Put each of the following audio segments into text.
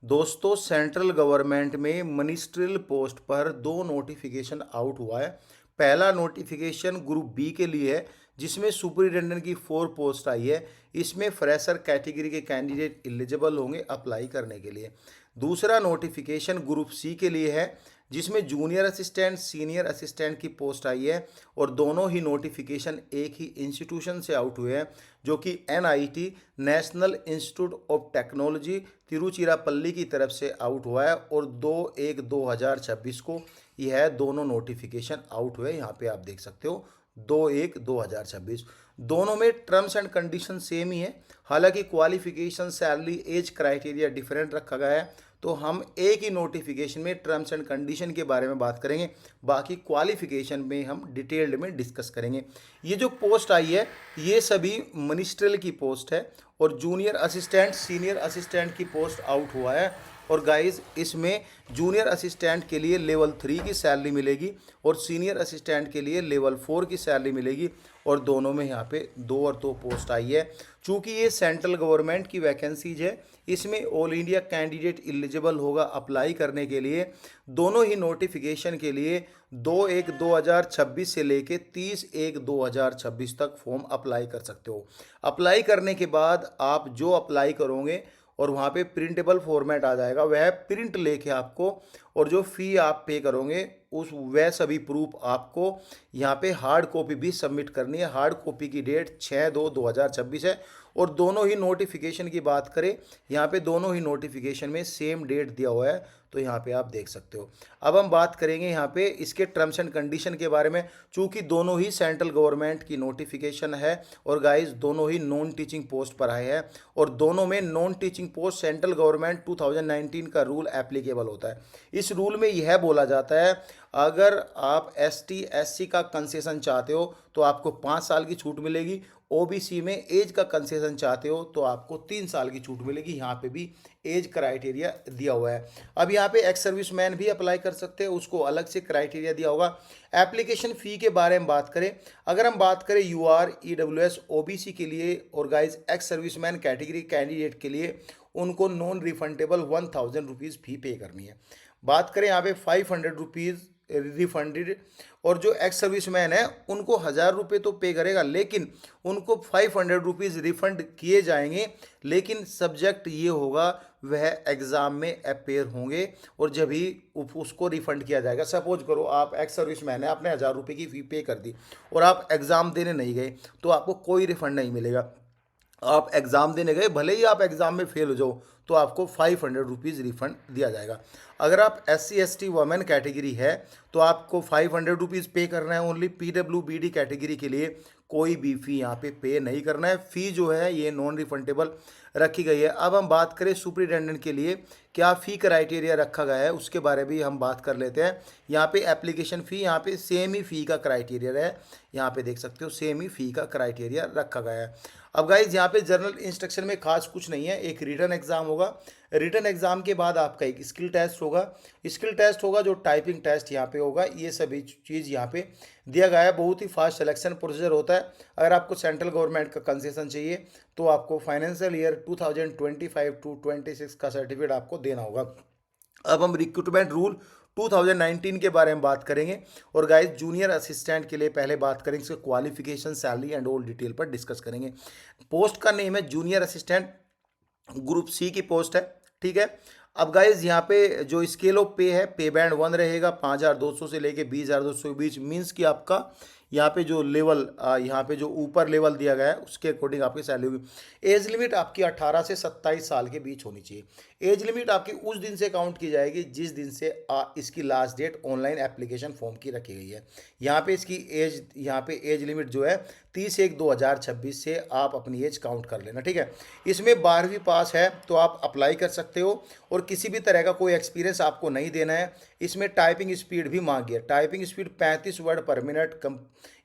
दोस्तों, central government में ministerial post पर दो नोटिफिकेशन आउट हुआ है। पहला नोटिफिकेशन ग्रुप बी के लिए है, जिसमें सुपरिटेंडेंट की 4 पोस्ट आई है। इसमें फ्रेशर कैटेगरी के कैंडिडेट एलिजिबल होंगे अप्लाई करने के लिए। दूसरा नोटिफिकेशन ग्रुप सी के लिए है, जिसमें जूनियर असिस्टेंट सीनियर असिस्टेंट की पोस्ट आई है, और दोनों ही नोटिफिकेशन एक ही इंस्टीट्यूशन से आउट हुए हैं, जो कि NIT national institute of technology Tiruchirappalli की तरफ से आउट हुआ है, और 2/1/2026 को यह दोनों नोटिफिकेशन आउट हुए। यहाँ पे आप देख सकते हो 2/1/2026। दोनों में टर्म्स एंड कंडीशन सेम ही है, हालांकि qualification salary age criteria different रखा गया है। तो हम एक ही नोटिफिकेशन में टर्म्स एंड कंडीशन के बारे में बात करेंगे, बाकी क्वालिफिकेशन में हम डिटेल्ड में डिस्कस करेंगे। ये जो पोस्ट आई है ये सभी मिनिस्ट्रियल की पोस्ट है, और जूनियर असिस्टेंट सीनियर असिस्टेंट की पोस्ट आउट हुआ है। और गाइस, इसमें जूनियर असिस्टेंट के लिए लेवल 3 की सैलरी मिलेगी, और सीनियर असिस्टेंट के लिए लेवल 4 की सैलरी मिलेगी, और दोनों में यहाँ पे 2 और 2 पोस्ट आई है। चूँकि ये सेंट्रल गवर्नमेंट की वैकेंसीज है, इसमें ऑल इंडिया कैंडिडेट एलिजिबल होगा अप्लाई करने के लिए। दोनों ही नोटिफिकेशन के लिए 2/1/2026 से लेके 30/1/2026 तक फॉर्म अप्लाई कर सकते हो। अप्लाई करने के बाद आप जो अप्लाई करोगे और वहाँ पे प्रिंटेबल फॉर्मेट आ जाएगा, वह प्रिंट लेके आपको, और जो फ़ी आप पे करोगे उस वह सभी प्रूफ आपको यहाँ पे हार्ड कॉपी भी सबमिट करनी है। हार्ड कॉपी की डेट 6/2/2026 है। और दोनों ही नोटिफिकेशन की बात करें, यहाँ पे दोनों ही नोटिफिकेशन में सेम डेट दिया हुआ है, तो यहाँ पे आप देख सकते हो। अब हम बात करेंगे यहाँ पे इसके टर्म्स एंड कंडीशन के बारे में। चूँकि दोनों ही सेंट्रल गवर्नमेंट की नोटिफिकेशन है, और गाइस दोनों ही नॉन टीचिंग पोस्ट पर आए हैं, और दोनों में non teaching post central government 2019 का रूल एप्लीकेबल होता है। इस रूल में यह बोला जाता है, अगर आप ST SC का कंसेशन चाहते हो तो आपको 5 साल की छूट मिलेगी। OBC में एज का कंसेशन चाहते हो तो आपको 3 साल की छूट मिलेगी। यहाँ पे भी एज क्राइटेरिया दिया हुआ है। अब यहाँ पे एक्स सर्विस मैन भी अप्लाई कर सकते हैं, उसको अलग से क्राइटेरिया दिया होगा। एप्लीकेशन फ़ी के बारे में बात करें, अगर हम बात करें UR EWS OBC के लिए और guys ex service man category candidate के लिए, उनको नॉन रिफंडेबल 1000 रुपीज़ फ़ी पे करनी है। बात करें यहाँ पे 500 रुपीज़ रिफंडेड, और जो एक्स सर्विसमैन है उनको 1000 रुपये तो पे करेगा, लेकिन उनको 500 रुपीज़ रिफंड किए जाएंगे। लेकिन सब्जेक्ट ये होगा, वह एग्ज़ाम में अपेयर होंगे, और जब ही उसको रिफंड किया जाएगा। सपोज करो आप एक्स सर्विसमैन है, आपने 1000 रुपये की फ़ी पे कर दी और आप एग्ज़ाम देने नहीं गए, तो आपको कोई रिफंड नहीं मिलेगा। आप एग्ज़ाम देने गए, भले ही आप एग्ज़ाम में फेल हो जाओ, तो आपको 500 रुपीज़ रिफंड दिया जाएगा। अगर आप SC ST वुमेन कैटेगरी है तो आपको 500 रुपीज़ पे करना है ओनली। PWBD कैटेगरी के लिए कोई भी फ़ी यहाँ पे नहीं करना है। फ़ी जो है ये नॉन रिफंडेबल रखी गई है। अब हम बात करें सुपरिटेंडेंट के लिए क्या फ़ी क्राइटेरिया रखा गया है, उसके बारे में भी हम बात कर लेते हैं। यहाँ पे एप्लीकेशन फ़ी, यहाँ पे सेम ही फ़ी का क्राइटेरिया है। यहाँ पे देख सकते हो सेम ही फ़ी का क्राइटेरिया रखा गया है। अब गाइज यहाँ पे जनरल इंस्ट्रक्शन में खास कुछ नहीं है। एक रिटन एग्ज़ाम होगा, रिटन एग्ज़ाम के बाद आपका एक स्किल टेस्ट होगा। स्किल टेस्ट होगा जो टाइपिंग टेस्ट यहाँ पे होगा। ये सभी चीज़ यहाँ पे दिया गया है। बहुत ही फास्ट सिलेक्शन प्रोसीजर होता है। अगर आपको सेंट्रल गवर्नमेंट का कंसेशन चाहिए तो आपको फाइनेंशियल ईयर 2025-26 का सर्टिफिकेट आपको देना होगा। अब हम रिक्रूटमेंट रूल 2019 के बारे में बात करेंगे। और गाइस, जूनियर असिस्टेंट के लिए पहले बात करेंगे, इसके qualification salary and all detail पर डिस्कस करेंगे। पोस्ट का नेम है जूनियर असिस्टेंट, ग्रुप सी की पोस्ट है, ठीक है। अब गाइज यहाँ पे जो स्केल ऑफ पे है, पे बैंड 1 रहेगा, 5200 से लेके 20200 के बीच। मीन्स कि आपका यहाँ पे जो लेवल यहाँ पे जो ऊपर लेवल दिया गया है उसके अकॉर्डिंग आपकी सैलरी होगी। एज लिमिट आपकी 18 से 27 साल के बीच होनी चाहिए। एज लिमिट आपकी उस दिन से काउंट की जाएगी जिस दिन से इसकी last date online application form की रखी गई है। यहाँ पे इसकी एज, यहाँ पे एज लिमिट जो है 30/1/2026 से आप अपनी एज काउंट कर लेना, ठीक है। इसमें 12वीं पास है तो आप अप्लाई कर सकते हो, और किसी भी तरह का कोई एक्सपीरियंस आपको नहीं देना है। इसमें टाइपिंग स्पीड भी मांगी है। Typing speed 35 word per minute कम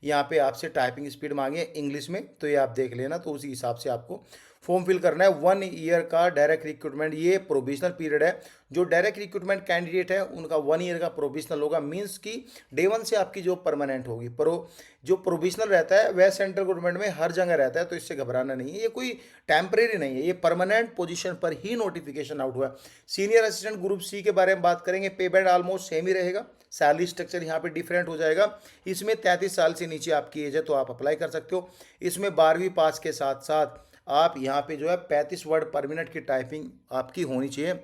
यहाँ पे आपसे टाइपिंग स्पीड मांगी है इंग्लिश में, तो ये आप देख लेना, तो उसी हिसाब से आपको फॉर्म फिल करना है। 1 ईयर का डायरेक्ट रिक्रूटमेंट, ये प्रोविजनल पीरियड है। जो डायरेक्ट रिक्रूटमेंट कैंडिडेट है उनका 1 ईयर का प्रोविजनल होगा, मीन्स कि डे 1 से आपकी जॉब परमानेंट होगी। पर जो प्रोविजनल रहता है वह सेंट्रल गवर्नमेंट में हर जगह रहता है, तो इससे घबराना नहीं है। ये कोई टेम्परेरी नहीं है, ये परमानेंट पोजीशन पर ही नोटिफिकेशन आउट हुआ है। सीनियर असिस्टेंट ग्रुप सी के बारे में बात करेंगे। पे बैंड ऑलमोस्ट सेम ही रहेगा, सैलरी स्ट्रक्चर यहाँ पे डिफरेंट हो जाएगा। इसमें 33 साल से नीचे आपकी एज है तो आप अप्लाई कर सकते हो। इसमें 12वीं पास के साथ साथ आप यहाँ पे जो है 35 वर्ड पर मिनट की टाइपिंग आपकी होनी चाहिए।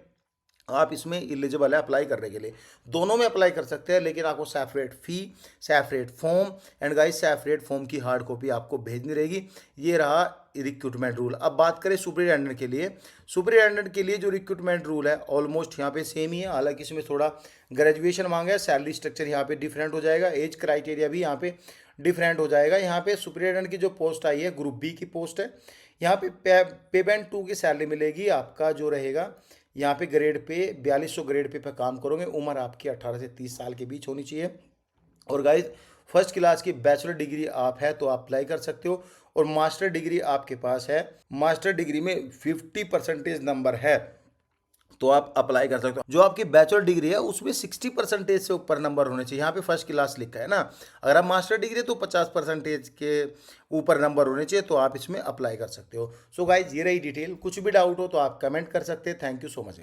आप इसमें एलिजिबल है अप्लाई करने के लिए। दोनों में अप्लाई कर सकते हैं, लेकिन आपको separate fee, separate form and guys separate form की हार्ड कॉपी आपको भेजनी रहेगी। ये रहा रिक्रूटमेंट रूल। अब बात करें सुपरिटेंडेंट के लिए। सुपरिटेंडेंट के लिए जो रिक्रूटमेंट रूल है ऑलमोस्ट यहाँ पे सेम ही है, हालांकि इसमें थोड़ा ग्रेजुएशन मांगा है। सैलरी स्ट्रक्चर यहाँ पे डिफरेंट हो जाएगा, एज क्राइटेरिया भी यहाँ पे डिफरेंट हो जाएगा। यहाँ पे सुपरिटेंडेंट की जो पोस्ट आई है ग्रुप बी की पोस्ट है। यहाँ पे पे बैंड 2 की सैलरी मिलेगी। आपका जो रहेगा यहाँ पे ग्रेड पे 4200 ग्रेड पे काम करोगे। उम्र आपकी 18 से 30 साल के बीच होनी चाहिए। और गाइज फर्स्ट क्लास की बैचलर डिग्री आप है तो आप अप्लाई कर सकते हो। और मास्टर डिग्री आपके पास है, मास्टर डिग्री में 50% नंबर है तो आप अप्लाई कर सकते हो। जो आपकी बैचलर डिग्री है उसमें 60% से ऊपर नंबर होने चाहिए। यहाँ पे फर्स्ट क्लास लिखा है ना, अगर आप मास्टर डिग्री है तो 50% के ऊपर नंबर होने चाहिए तो आप इसमें अप्लाई कर सकते हो। सो गाइज ये रही डिटेल। कुछ भी डाउट हो तो आप कमेंट कर सकते हैं। Thank you so much.